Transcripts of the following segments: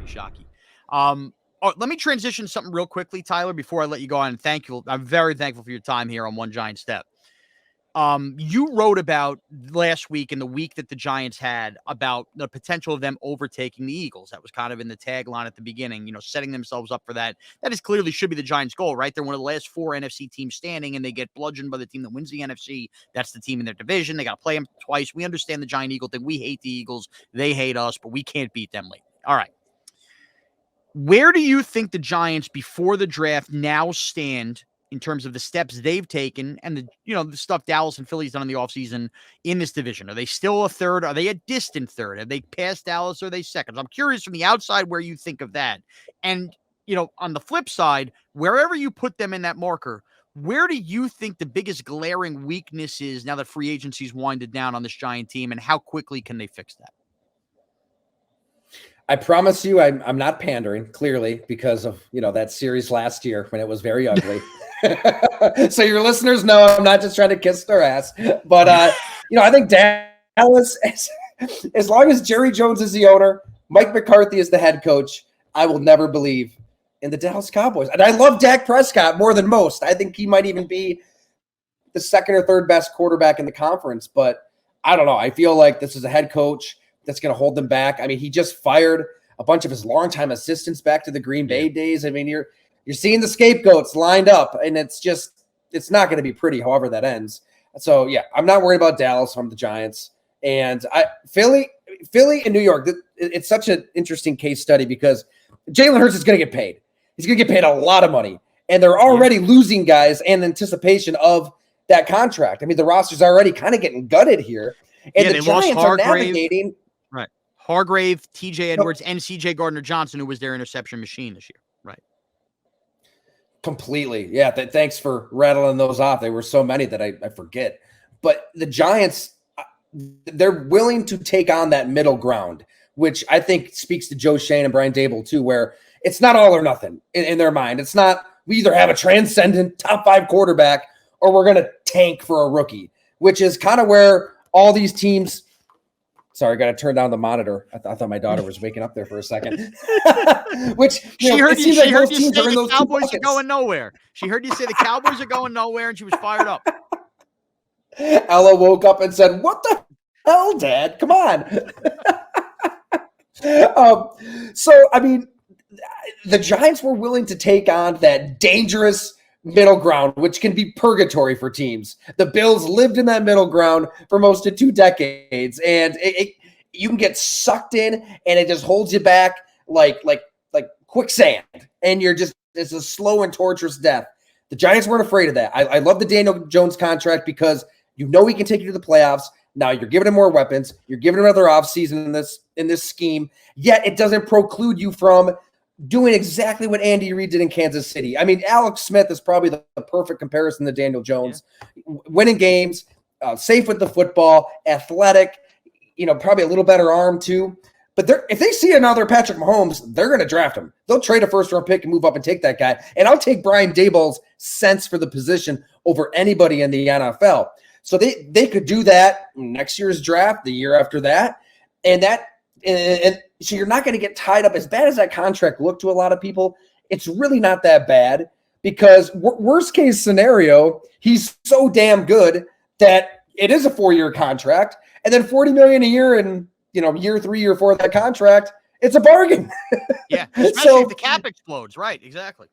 shocky. Let me transition to something real quickly, Tyler, before I let you go on. And thank you. I'm very thankful for your time here on One Giant Step. You wrote about last week and the week that the Giants had about the potential of them overtaking the Eagles. That was kind of in the tagline at the beginning, setting themselves up for that. That is clearly should be the Giants' goal, right? They're one of the last 4 NFC teams standing, and they get bludgeoned by the team that wins the NFC. That's the team in their division. They got to play them twice. We understand the Giant Eagle thing. We hate the Eagles. They hate us, but we can't beat them lately. All right. Where do you think the Giants before the draft now stand in terms of the steps they've taken and the stuff Dallas and Philly's done in the offseason in this division? Are they still a third? Are they a distant third? Have they passed Dallas? Or are they second? I'm curious from the outside where you think of that. And, on the flip side, wherever you put them in that marker, where do you think the biggest glaring weakness is now that free agency's winded down on this Giant team, and how quickly can they fix that? I promise you I'm not pandering, clearly, because of, that series last year when it was very ugly. So your listeners know I'm not just trying to kiss their ass. But, I think Dallas, as long as Jerry Jones is the owner, Mike McCarthy is the head coach, I will never believe in the Dallas Cowboys. And I love Dak Prescott more than most. I think he might even be the second or third best quarterback in the conference. But I don't know. I feel like this is a head coach that's going to hold them back. I mean, he just fired a bunch of his longtime assistants back to the Green Bay days. I mean, you're seeing the scapegoats lined up, and it's not going to be pretty, however that ends. So, yeah, I'm not worried about Dallas. I'm the Giants. And Philly and New York, it's such an interesting case study because Jalen Hurts is going to get paid. He's going to get paid a lot of money. And they're already losing guys in anticipation of that contract. I mean, the roster's already kind of getting gutted here. And the Giants are navigating – right. Hargrave, TJ Edwards, and CJ Gardner-Johnson, who was their interception machine this year. Right. Completely. Yeah. Thanks for rattling those off. There were so many that I forget. But the Giants, they're willing to take on that middle ground, which I think speaks to Joe Shane and Brian Daboll too, where it's not all or nothing in their mind. It's not we either have a transcendent top 5 quarterback or we're going to tank for a rookie, which is kind of where all these teams – sorry, I got to turn down the monitor. I thought my daughter was waking up there for a second. Which she heard you say the Cowboys are going nowhere. She heard you say the Cowboys are going nowhere, and she was fired up. Ella woke up and said, "What the hell, Dad? Come on." So, I mean, the Giants were willing to take on that dangerous middle ground, which can be purgatory for teams. The Bills lived in that middle ground for most of 2 decades, and you can get sucked in, and it just holds you back like quicksand, and it's a slow and torturous death. The Giants weren't afraid of that. I love the Daniel Jones contract because he can take you to the playoffs. Now you're giving him more weapons. You're giving him another offseason in this scheme. Yet it doesn't preclude you from doing exactly what Andy Reid did in Kansas City. I mean, Alex Smith is probably the perfect comparison to Daniel Jones. Yeah. Winning games, safe with the football, athletic, probably a little better arm too. But if they see another Patrick Mahomes, they're going to draft him. They'll trade a first-round pick and move up and take that guy. And I'll take Brian Daboll's sense for the position over anybody in the NFL. So they could do that next year's draft, the year after that. And so you're not going to get tied up. As bad as that contract looked to a lot of people, it's really not that bad because worst case scenario, he's so damn good that it is a 4-year contract, and then $40 million a year in year 3 or 4 of that contract, it's a bargain. Yeah, especially if the cap explodes, right? Exactly.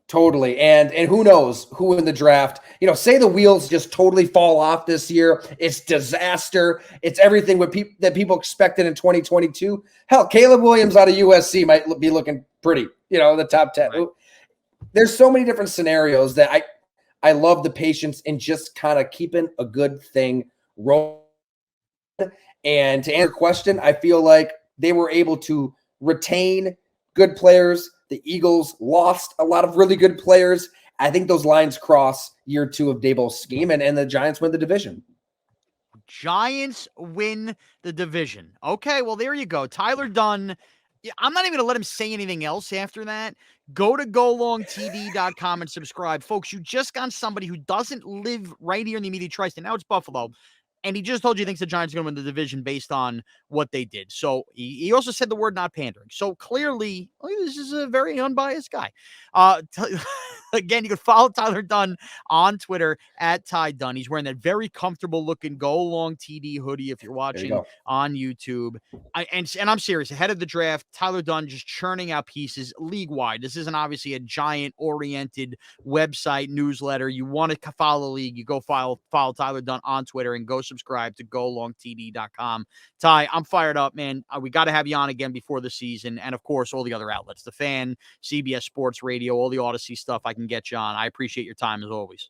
Totally. And who knows who in the draft, say the wheels just totally fall off this year. It's disaster. It's everything that people expected in 2022. Hell, Caleb Williams out of USC might be looking pretty, in the top 10. Right. There's so many different scenarios that I love the patience in just kind of keeping a good thing rolling. And to answer your question, I feel like they were able to retain good players. The Eagles lost a lot of really good players. I think those lines cross year 2 of Daboll's scheme, and the Giants win the division. Giants win the division. Okay, well, there you go. Tyler Dunne. I'm not even going to let him say anything else after that. Go to golongtv.com and subscribe. Folks, you just got somebody who doesn't live right here in the immediate tri-state. Now it's Buffalo. And he just told you he thinks the Giants are going to win the division based on what they did. So he also said the word not pandering. So clearly, this is a very unbiased guy. Again, you can follow Tyler Dunne on Twitter at Ty Dunne. He's wearing that very comfortable looking go long TD hoodie if you're watching on YouTube. And I'm serious. Ahead of the draft, Tyler Dunne just churning out pieces league wide. This isn't obviously a giant oriented website newsletter. You want to follow the league, you go follow Tyler Dunne on Twitter and go subscribe to golongtd.com. Ty, I'm fired up, man. We got to have you on again before the season. And of course, all the other outlets, The Fan, CBS Sports Radio, all the Audacy stuff I can get you on. I appreciate your time as always.